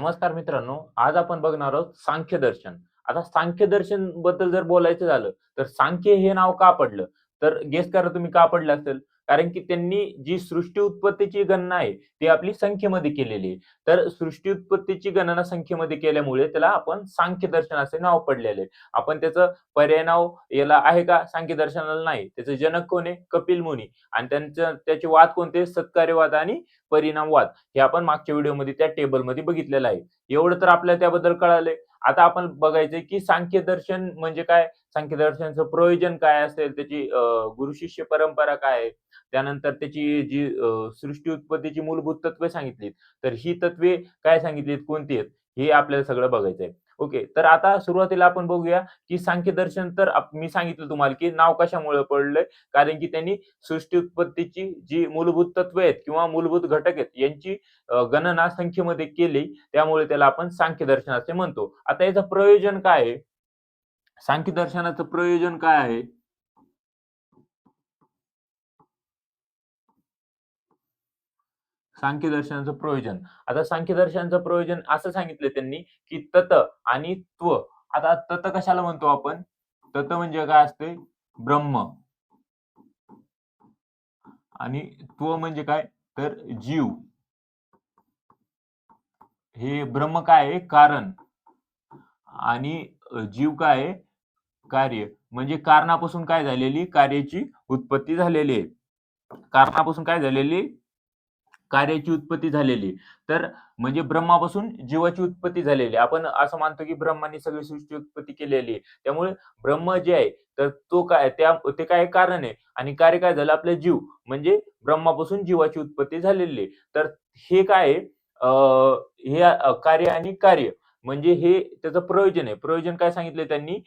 नमस्कार मित्रांनो, आज आपण बघणार आहोत सांख्य दर्शन. आता सांख्य दर्शन बद्दल जर बोलायचं झालं, तर सांख्य हे नाव का पडलं? तर गेस करा तुम्ही का पडलं असेल? कारण की त्यांनी जी सृष्टी उत्पत्तीची गणना आहे, ती आपली संख्येमध्ये केलेली आहे. तर सृष्टी उत्पत्तीची गणना संख्येमध्ये केल्यामुळे त्याला आपण सांख्य दर्शन असे नाव पडलेले आहे. आपण त्याचं पर्याय नाव याला आहे का? सांख्य दर्शनाला नाही. त्याचे जनक कोण आहे? कपिल मुनी आणि त्याचे वाद कोणते? सत्कार्यवाद आणि परिणामवाद. हे आपण मागच्या व्हिडिओमध्ये त्या टेबलमध्ये बघितलेलं आहे. एवढं तर आपल्याला त्याबद्दल कळालंय. आता आपण बघायचंय की सांख्य दर्शन म्हणजे काय? सांख्य दर्शनाचं प्रयोजन काय असेल? त्याची गुरु-शिष्य परंपरा काय आहे? त्यानंतर त्याची जी सृष्टी उत्पत्तीची मूलभूत तत्वे सांगितलीत. तर ही तत्वे काय सांगितलीत? कोणती आहेत? हे आपल्याला सगळं बघायचंय. ओके. तर आता सुरुवातीला आपण बघूया की सांख्य दर्शन तर मी सांगितलं तुम्हाला की नाव कशामुळे पडलंय? कारण की त्यांनी सृष्टी उत्पत्तीची जी मूलभूत तत्वे आहेत किंवा मूलभूत घटक आहेत यांची गणना संख्येमध्ये केली. त्यामुळे त्याला आपण सांख्य दर्शन असे म्हणतो. आता याचं प्रयोजन काय आहे? सांख्य दर्शनाचं प्रयोजन काय आहे? सांख्य दर्शनाचं प्रयोजन. आता सांख्य दर्शनाचं प्रयोजन असं सांगितलं त्यांनी, की तत आणि त्व. आता तत कशाला म्हणतो आपण? तत म्हणजे काय असते? ब्रह्म आणि त्व म्हणजे काय? तर जीव. हे ब्रह्म काय आहे? कारण आणि जीव काय आहे? कार्य. म्हणजे कारणापासून काय झालेली? कार्याची उत्पत्ती झालेली आहे. कारणापासून काय झालेली? कार्याची उत्पत्ती झालेली. तर म्हणजे ब्रह्मापासून जीवाची उत्पत्ती झालेली आहे. आपण असं मानतो की ब्रह्माने सगळी सृष्टी उत्पत्ती केलेली आहे. त्यामुळे ब्रह्म जे आहे, तर तो काय ते काय कारण आहे आणि कार्य काय झालं? आपला जीव. म्हणजे ब्रह्मापासून जीवाची उत्पत्ती झालेली आहे. तर हे काय आहे? हे कार्य आणि कार्य म्हणजे हे त्याचं प्रयोजन आहे. प्रयोजन काय सांगितलंय त्यांनी?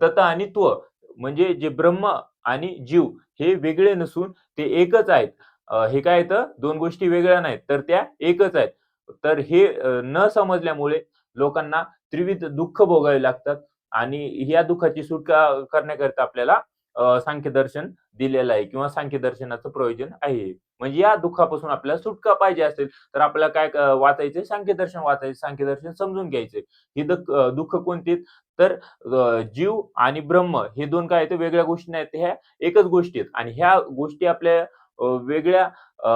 तत आणि त्व म्हणजे जे ब्रह्म आणि जीव हे वेगळे नसून ते एकच आहेत. हे काय येतं 2 गोष्टी वेगळ्या नाहीत, तर त्या एकच आहेत. तर हे न समजल्यामुळे लोकांना त्रिविध दुःख भोगावे लागतात आणि ह्या दुःखाची सुटका करण्याकरिता आपल्याला सांख्यदर्शन दिलेलं आहे किंवा सांख्यदर्शनाचं प्रयोजन आहे. म्हणजे या दुःखापासून आपल्याला सुटका पाहिजे असेल, तर आपल्याला काय वाचायचंय? सांख्यदर्शन वाचायचं. सांख्यदर्शन समजून घ्यायचंय. ही दुःख कोणती आहेत? तर जीव आणि ब्रह्म हे 2 काय आहेत? वेगळ्या गोष्टी नाहीत. ह्या एकच गोष्टी आहेत आणि ह्या गोष्टी आपल्या वेगळ्या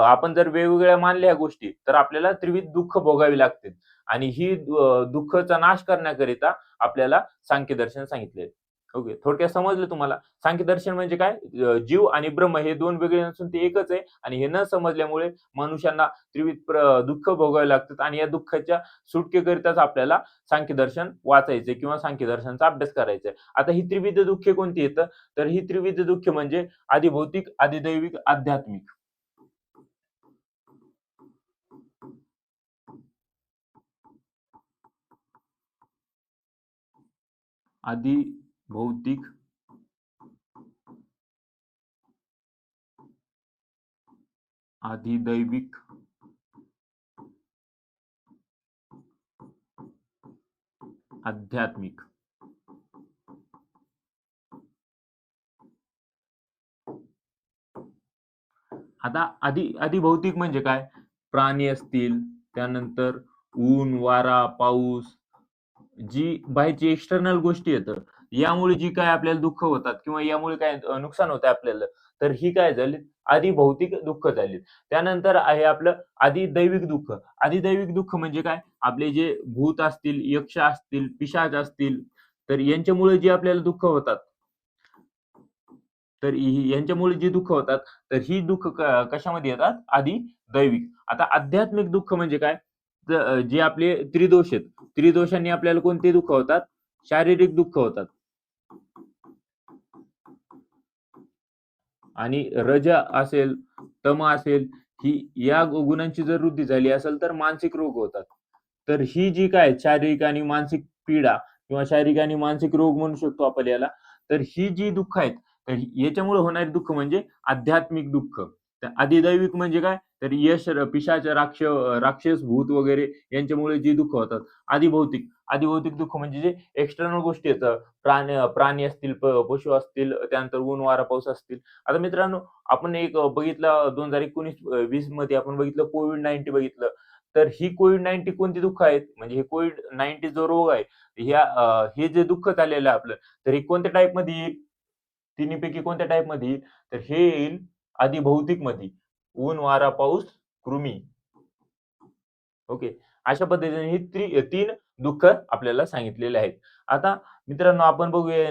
आपण जर वेगवेगळ्या मानल्या ह्या गोष्टी, तर आपल्याला त्रिविध दुःख भोगावी लागतील आणि ही दुःखाचा नाश करण्याकरिता आपल्याला सांख्यदर्शन सांगितले. ओके. थोडक्यात समजलं तुम्हाला? सांख्यदर्शन म्हणजे काय? जीव आणि ब्रह्म हे 2 वेगळे नसून ते एकच आहे आणि हे न समजल्यामुळे मनुष्यांना त्रिविध दुःख भोगावे लागतात आणि या दुःखाच्या सुटकेकरिताच आपल्याला सांख्यदर्शन वाचायचंय किंवा सांख्यदर्शनाचा अभ्यास करायचा आहे. आता ही त्रिविध दुःखे कोणती आहेत? तर ही त्रिविध दुःखे म्हणजे आधिभौतिक, अधिदैविक, आध्यात्मिक. आधिभौतिक, अधिदैविक, आध्यात्मिक. आता अधिभौतिक म्हणजे काय? प्राणी असतील, त्यानंतर ऊन, वारा, पाऊस जी बाहेरची एक्सटर्नल गोष्टी येतात. यामुळे जी काय आपल्याला दुःख होतात किंवा यामुळे काय नुकसान होतं आपल्याला, तर ही काय झाली? अधिभौतिक दुःख झाली. त्यानंतर आहे आपलं अधिदैविक दुःख. अधिदैविक दुःख म्हणजे काय? आपले जे भूत असतील, यक्ष असतील, पिशाच असतील, तर यांच्यामुळे जे आपल्याला दुःख होतात, तर यांच्यामुळे जी दुःख होतात, तर ही दुःख कशामध्ये येतात? अधिदैविक. आता आध्यात्मिक दुःख म्हणजे काय? तर जे आपले त्रिदोष आहेत. त्रिदोषांनी आपल्याला कोणते दुःख होतात? शारीरिक दुःख होतात. आणि रज असेल, तम असेल, ही या गुणांची जर वृद्धी झाली असेल, तर मानसिक रोग होतात. तर ही जी काय शारीरिक आणि मानसिक पीडा किंवा शारीरिक आणि मानसिक रोग म्हणू शकतो आपण याला. तर ही जी दुःख आहेत, तर याच्यामुळे होणारे दुःख म्हणजे आध्यात्मिक दुःख. तर अधिदैविक म्हणजे काय? तर यश, पिशाच, राक्षस, भूत वगैरे यांच्यामुळे जी दुःख होतात. अधिभौतिक. अधिभौतिक दुःख म्हणजे जे एक्सटर्नल गोष्टी आहेत. प्राणी असतील, पशु असतील, त्यानंतर ऊन, वारा, पाऊस असतील. आता मित्रांनो, आपण एक बघितलं 2019-20 मध्ये आपण बघितलं कोव्हिड-19 बघितलं. तर ही कोविड-19 कोणती दुःख आहेत? म्हणजे हे कोविड-19 जो रोग आहे, हे जे दुःख झालेलं आहे आपलं, तर हे कोणत्या टाइपमध्ये येईल? तिन्हीपैकी कोणत्या टाइपमध्ये येईल? तर हे येईल अधिभौतिकमध्ये. ऊन, वारा, पाऊस, कृमी. ओके. अशा पद्धतीने ही 3 दुःख आपल्याला सांगितलेले आहेत. आता मित्रांनो आपण बघूया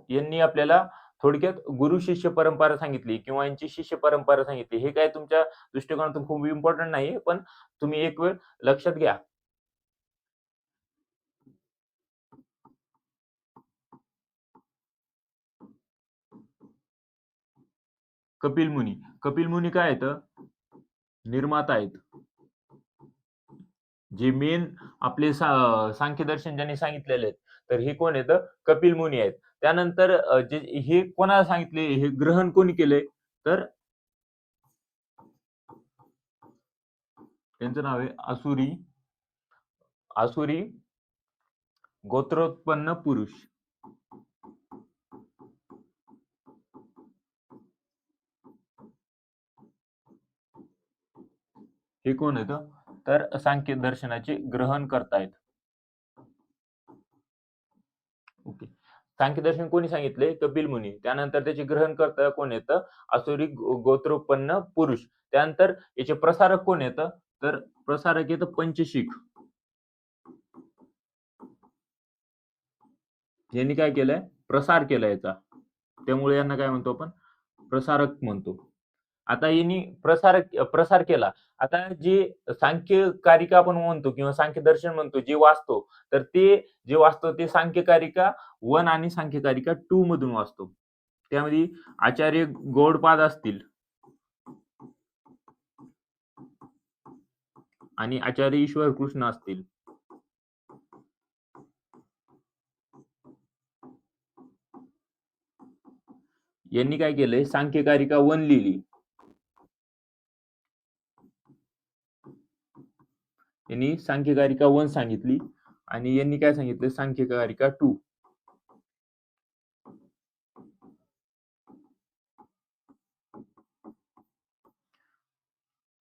यांनी आपल्याला थोडक्यात गुरु-शिष्य परंपरा सांगितली किंवा यांची शिष्य परंपरा सांगितली. हे काय तुमच्या दृष्टिकोनातून खूप इम्पोर्टंट नाहीये, पण तुम्ही एक वेळ लक्षात घ्या. कपिल मुनी. कपिल मुनी काय आहेत? निर्माता आहेत. जे मेन आपले सांख्यदर्शन ज्यांनी सांगितलेले आहेत, तर हे कोण आहेत? कपिल मुनी आहेत. त्यानंतर जे हे कोणाला सांगितले? हे ग्रहण कोणी केलंय? तर त्यांचं नाव आहे आसुरी गोत्रोत्पन्न पुरुष. हे कोण आहेत? तर सांख्य दर्शनाचे ग्रहण करतायत. ओके. सांख्यदर्शन कोणी सांगितले? कपिल मुनी. त्यानंतर त्याचे ग्रहणकर्ता कोण येतं? आसुरी गोत्रोत्पन्न पुरुष. त्यानंतर याचे प्रसारक कोण येतं? तर प्रसारक येतं पंचशीख. यांनी काय केलंय? प्रसार केला याचा. त्यामुळे यांना काय म्हणतो आपण? प्रसारक म्हणतो. आता यांनी प्रसार केला. आता जे सांख्यकारिका आपण म्हणतो किंवा सांख्यदर्शन म्हणतो, जे वाचतो, तर ते जे वाचतो ते सांख्यकारिका 1 आणि सांख्यकारिका 2 मधून वाचतो. त्यामध्ये आचार्य गौडपाद असतील आणि आचार्य ईश्वर कृष्ण असतील. यांनी काय केलंय? सांख्यकारिका 1 लिहिली. यांनी सांख्यकारिका 1 सांगितली आणि यांनी काय सांगितलं? सांख्यकारिका 2.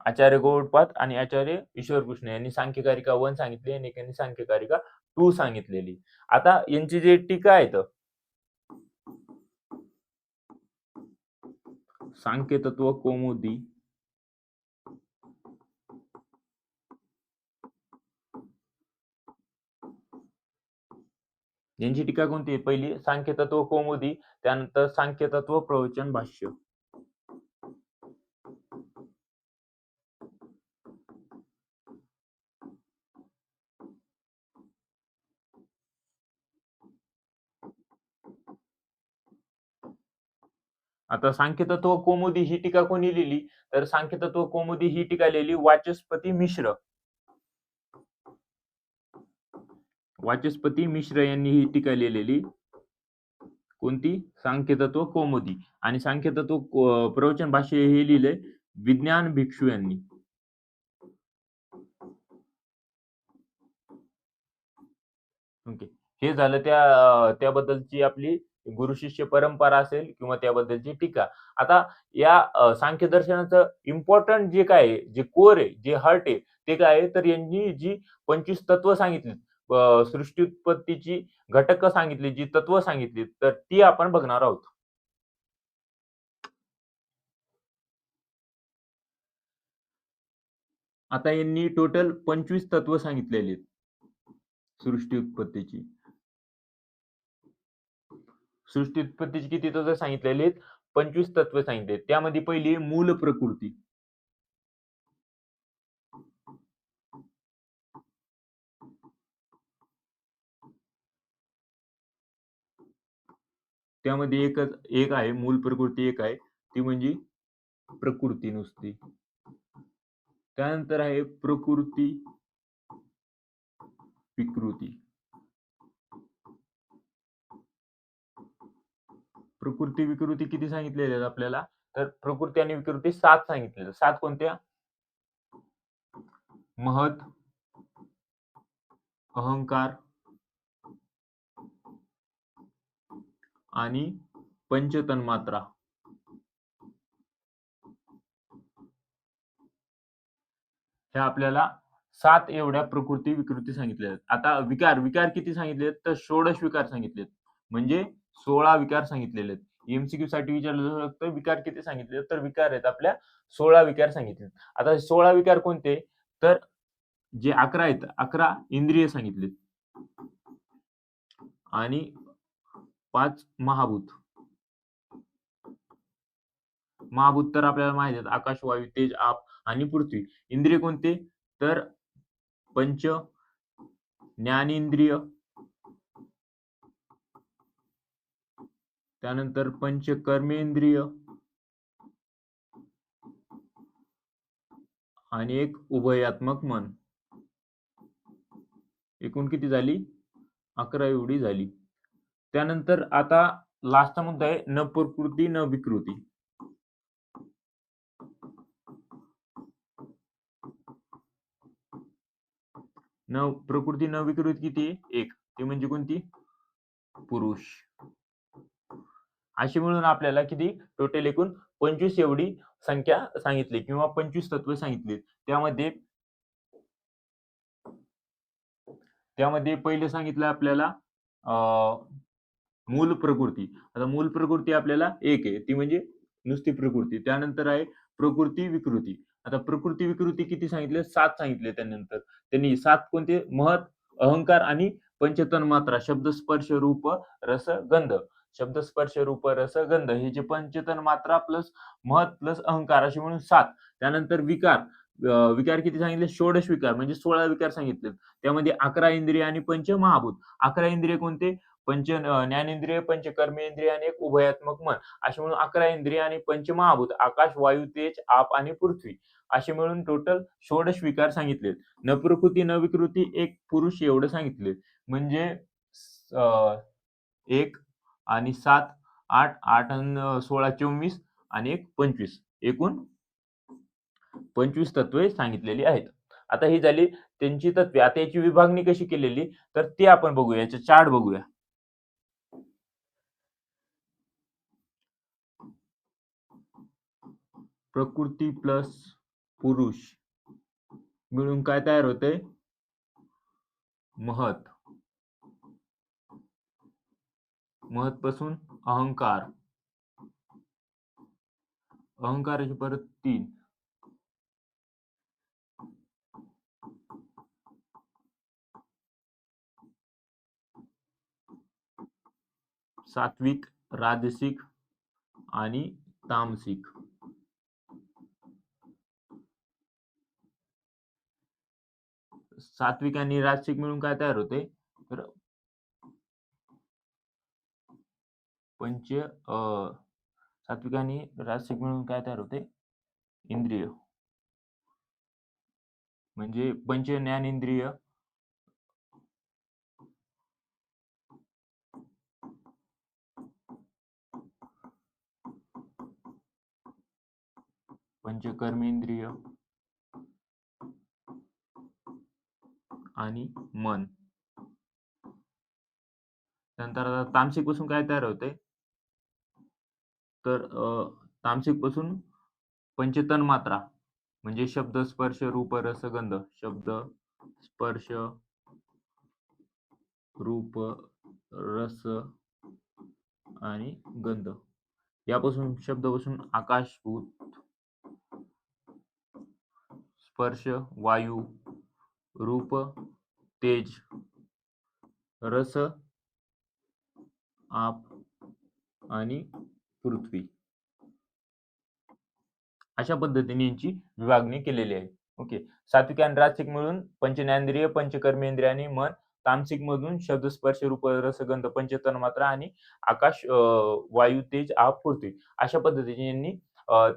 आचार्य गौडपाद आणि आचार्य ईश्वर कृष्ण यांनी सांख्यकारिका 1 सांगितली आणि एकाने सांख्यकारिका 2 सांगितलेली. आता यांची जे टीका आहेत, सांख्यतत्व कौमुदी, यांची टीका कोणती आहे? पहिली सांख्यतत्व कौमुदी, त्यानंतर सांख्यतत्व प्रवचन भाष्य. आता सांख्यतत्व कौमुदी ही टीका कोणी लिहिली? तर सांख्यतत्व कौमुदी ही टीका लिहिली वाचस्पती मिश्र. वाचस्पती मिश्र यांनी ही टीका लिहिलेली. कोणती? सांख्यतत्व कौमुदी. आणि सांख्यतत्व प्रवचन भाष्य हे लिहिलंय विज्ञान भिक्षू यांनी. ओके. हे झालं त्याबद्दलची आपली गुरु-शिष्य परंपरा असेल किंवा त्याबद्दलची टीका. आता या सांख्यदर्शनाचं इम्पोर्टंट जे काय आहे, जे कोर आहे, जे हार्ट आहे, ते काय आहे? तर यांनी जी 25 तत्व सांगितलीत, सृष्टी उत्पत्तीची घटकं सांगितली, जी तत्व सांगितली, तर ती आपण बघणार आहोत. आता यांनी टोटल 25 तत्व सांगितलेली आहेत सृष्टी उत्पत्तीची. सृष्टी उत्पत्तीची किती तत्व सांगितलेली आहेत? 25 तत्व सांगितली. त्यामध्ये पहिली आहे मूल प्रकृती. त्यामध्ये एक आहे मूल प्रकृती, एक आहे ती म्हणजे प्रकृती नुसती. त्यानंतर आहे प्रकृती विकृती. प्रकृती विकृती किती सांगितलेल्या आहेत आपल्याला? तर प्रकृती आणि विकृती 7 सांगितलेल्या. 7 कोणत्या? महत, अहंकार आणि पंचतन्मात्रा. हे आपल्याला 7 एवढ्या प्रकृती विकृती सांगितल्या आहेत. आता विकार किती सांगितले आहेत? तर 16 विकार सांगितलेत. म्हणजे 16 विकार सांगितलेले आहेत. एम-सी-क्यू साठी विचारलं जाऊ शकतं, विकार किती सांगितले? तर विकार आहेत आपल्या 16 विकार सांगितले. आता 16 विकार कोणते? तर जे 11 आहेत, 11 इंद्रिय सांगितलेत आणि 5 महाभूत. महाभूत तर आपल्याला माहिती आहेत, आकाश, वायू, तेज, आप आणि पृथ्वी. इंद्रिय कोणते? तर पंच ज्ञानेंद्रिय, त्यानंतर पंच कर्मेंद्रिय आणि एक उभयात्मक मन. एकूण किती झाली? 11 एवढी झाली. त्यानंतर आता लास्टचा मुद्दा आहे न प्रकृती न विकृती. न प्रकृती न विकृती किती आहे? 1. ती म्हणजे कोणती? पुरुष. अशी मिळून आपल्याला किती टोटल एकूण 25 एवढी संख्या सांगितली किंवा 25 तत्व सांगितली. त्यामध्ये पहिले सांगितलं आपल्याला मूल प्रकृती. आता मूल प्रकृती आपल्याला 1 आहे, ती म्हणजे नुसती प्रकृती. त्यानंतर आहे प्रकृती विकृती. आता प्रकृती विकृती किती सांगितले? 7 सांगितले. त्यानंतर त्यांनी 7 कोणते? महत, अहंकार आणि पंचतन्मात्रा, शब्द, स्पर्श, रूप, रस, गंध. शब्द, स्पर्श, रूप, रस, गंध हे जे पंचतन्मात्रा प्लस महत प्लस अहंकार असे म्हणून 7. त्यानंतर विकार. विकार किती सांगितले? 16 विकार म्हणजे 16 विकार सांगितले. त्यामध्ये 11 इंद्रिय आणि पंच महाभूत. 11 इंद्रिय कोणते? पंच ज्ञानेंद्रिय, पंच कर्मेंद्रिय आणि एक उभयात्मक मन. असे म्हणून 11 इंद्रिय आणि पंच महाभूत, आकाश, वायू, तेज, आप आणि पृथ्वी. असे मिळून टोटल 16 विकार सांगितलेत. न प्रकृती न विकृती, एक पुरुष एवढं सांगितले. म्हणजे 1 आणि 7 8 8 आणि 16 24 आणि एक 25. एकूण 25 तत्वे सांगितलेली आहेत. आता ही झाली त्यांची तत्वे. आता याची विभागणी कशी केलेली तर ते आपण बघूया. याचे चार्ट बघूया. प्रकृती प्लस पुरुष मिळून काय तयार होते? महत. महत पासून अहंकार. अहंकाराची परत 3. सात्विक, राजसिक आणि तामसिक. सात्विक आणि राजसिक मिळून काय तयार होते? तर सात्विक आणि राजसिक मिळून काय तयार होते? इंद्रिय. म्हणजे पंच ज्ञानेंद्रिय, पंच कर्मेंद्रिय आणि मन. नंतर आता तामसिक पासून काय तयार होते? तर तामसिक पासून पंचतन्मात्रा म्हणजे शब्द, स्पर्श, रूप, रस, गंध. शब्द, स्पर्श, रूप, रस आणि गंध. यापासून शब्दापासून आकाश, भूत, स्पर्श, वायू, रूप, तेज, रस, आप आणि पृथ्वी. अशा पद्धतीने यांची विभागणी केलेली आहे. ओके. सात्विक आणि राजसिक मिळून पंचज्ञानेंद्रिय, पंचकर्मेंद्रिय आणि मन. तामसिक मधून शब्द, स्पर्श, रूप, रस, गंध, पंचतन्मात्रा आणि आकाश, वायू, तेज, आप, पृथ्वी. अशा पद्धतीने यांनी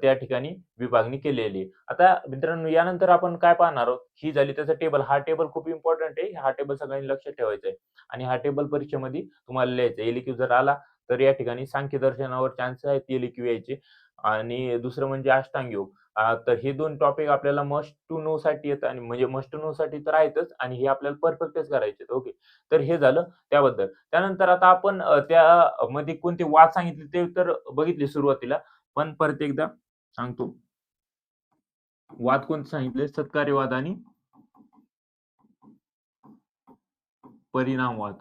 त्या ठिकाणी विभागणी केलेली आहे. आता मित्रांनो यानंतर आपण काय पाहणार आहोत? ही झाली त्याचा टेबल. हा टेबल खूप इम्पॉर्टंट आहे. हा टेबल सगळ्यांनी लक्षात ठेवायचा आहे आणि हा टेबल परीक्षेमध्ये तुम्हाला लिहायचा आहे. एलक्यू जर आला तर या ठिकाणी सांख्य दर्शनावर चान्स आहेत एलक्यू यायचे. आणि दुसरं म्हणजे अष्टांग योग. तर हे 2 टॉपिक आपल्याला मस्ट टू नो साठी येतात आणि म्हणजे मस्ट टू नो साठी तर आहेतच आणि हे आपल्याला परफेक्टच करायचे आहेत. ओके. तर हे झालं त्याबद्दल. त्यानंतर आता आपण त्यामध्ये कोणते वाद सांगितले ते तर बघितले सुरुवातीला. पण परत एकदा सांगतो. वाद कोणते सांगितले? सत्कार्यवाद आणि परिणामवाद.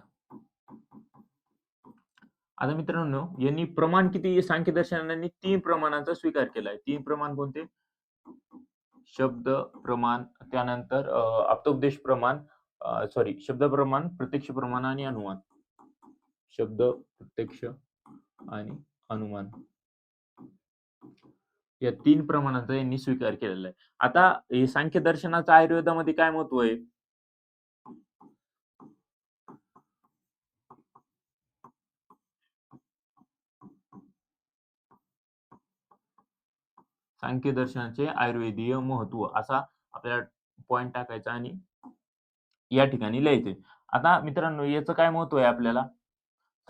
आता मित्रांनो, यांनी प्रमाण किती सांख्यदर्शनांनी 3 प्रमाणांचा स्वीकार केलाय. 3 प्रमाण कोणते? शब्द प्रमाण, त्यानंतर अर्थोपदेश प्रमाण, शब्द प्रमाण, प्रत्यक्ष प्रमाण आणि अनुमान. शब्द, प्रत्यक्ष आणि अनुमान. या 3 प्रमाणांचा यांनी स्वीकार केलेला आहे. आता हे सांख्य दर्शनाचं आयुर्वेदामध्ये काय महत्व आहे? सांख्य दर्शनाचे आयुर्वेदीय महत्व असा आपल्याला पॉइंट टाकायचा आणि या ठिकाणी लिहायचे. आता मित्रांनो, याचं काय महत्व आहे आपल्याला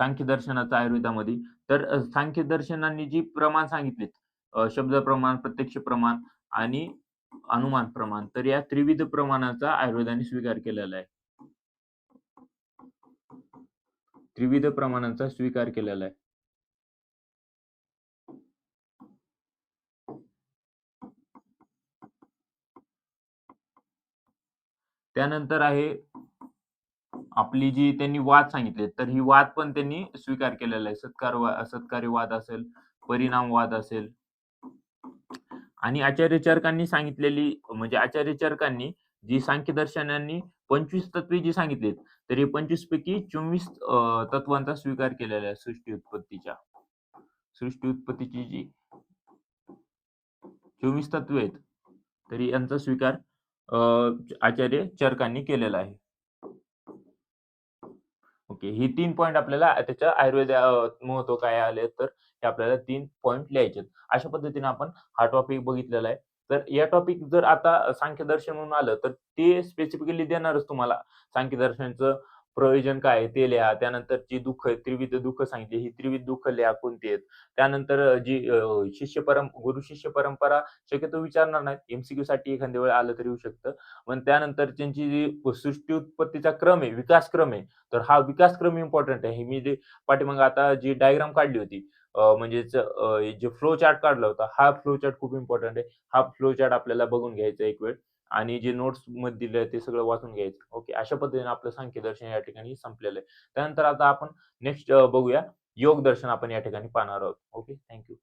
सांख्य दर्शनाचं आयुर्वेदामध्ये? तर सांख्य दर्शनांनी जी प्रमाण सांगितलीत, शब्द प्रमाण, प्रत्यक्ष प्रमाण आणि अनुमान प्रमाण, तर या त्रिविध प्रमाणाचा आयुर्वेदाने स्वीकार केलेला आहे. त्रिविध प्रमाणांचा स्वीकार केलेला आहे. त्यानंतर आहे आपली जी त्यांनी वाद सांगितले, तर ही वाद पण त्यांनी स्वीकार केलेला आहे. सत्कारी वाद असेल, परिणामवाद असेल आणि आचार्य चरकांनी सांगितलेली, म्हणजे आचार्य चरकांनी जी सांख्य दर्शनांनी 25 तत्वे जी सांगितलीत, तर हे 25 पैकी 24 तत्वांचा स्वीकार केलेला आहे सृष्टी उत्पत्तीच्या. सृष्टी उत्पत्तीची जी 24 तत्वे आहेत, तरी यांचा स्वीकार आचार्य चरकांनी केलेला आहे. ओके. ही 3 पॉइंट आपल्याला त्याच्या महत्व काय आले, तर हे आपल्याला 3 पॉइंट लिहायचे आहेत. अशा पद्धतीने आपण हा टॉपिक बघितलेला आहे. तर या टॉपिक जर आता सांख्यदर्शन म्हणून आलं, तर ते स्पेसिफिकली देणारच तुम्हाला. सांख्यदर्शनचं प्रयोजन काय आहे ते लिहा. त्यानंतर जी दुःख आहेत, त्रिविध दुःख सांगितली. ही त्रिविध दुःख लिहा कोणती आहेत. त्यानंतर जी गुरु शिष्य परंपरा शक्यतो विचारणार नाहीत. एम साठी एखाद्या वेळेला आलं तरी येऊ शकतं. पण त्यानंतर त्यांची जी सृष्टी उत्पत्तीचा क्रम आहे, विकास क्रम आहे, तर हा विकासक्रम इम्पॉर्टंट आहे. मी जे पाठीमागे आता जी डायग्राम काढली होती, म्हणजेच जे फ्लो चार्ट काढला होता, हा फ्लो चार्ट खूप इम्पॉर्टंट आहे. हा फ्लो चार्ट आपल्याला बघून घ्यायचा एक वेळ आणि जे नोट्समध्ये दिलंय ते सगळं वाचून घ्यायचं. ओके. अशा पद्धतीने आपलं सांख्य दर्शन या ठिकाणी संपलेलं आहे. त्यानंतर आता आपण नेक्स्ट बघूया योग दर्शन आपण या ठिकाणी पाहणार आहोत. ओके. Thank you.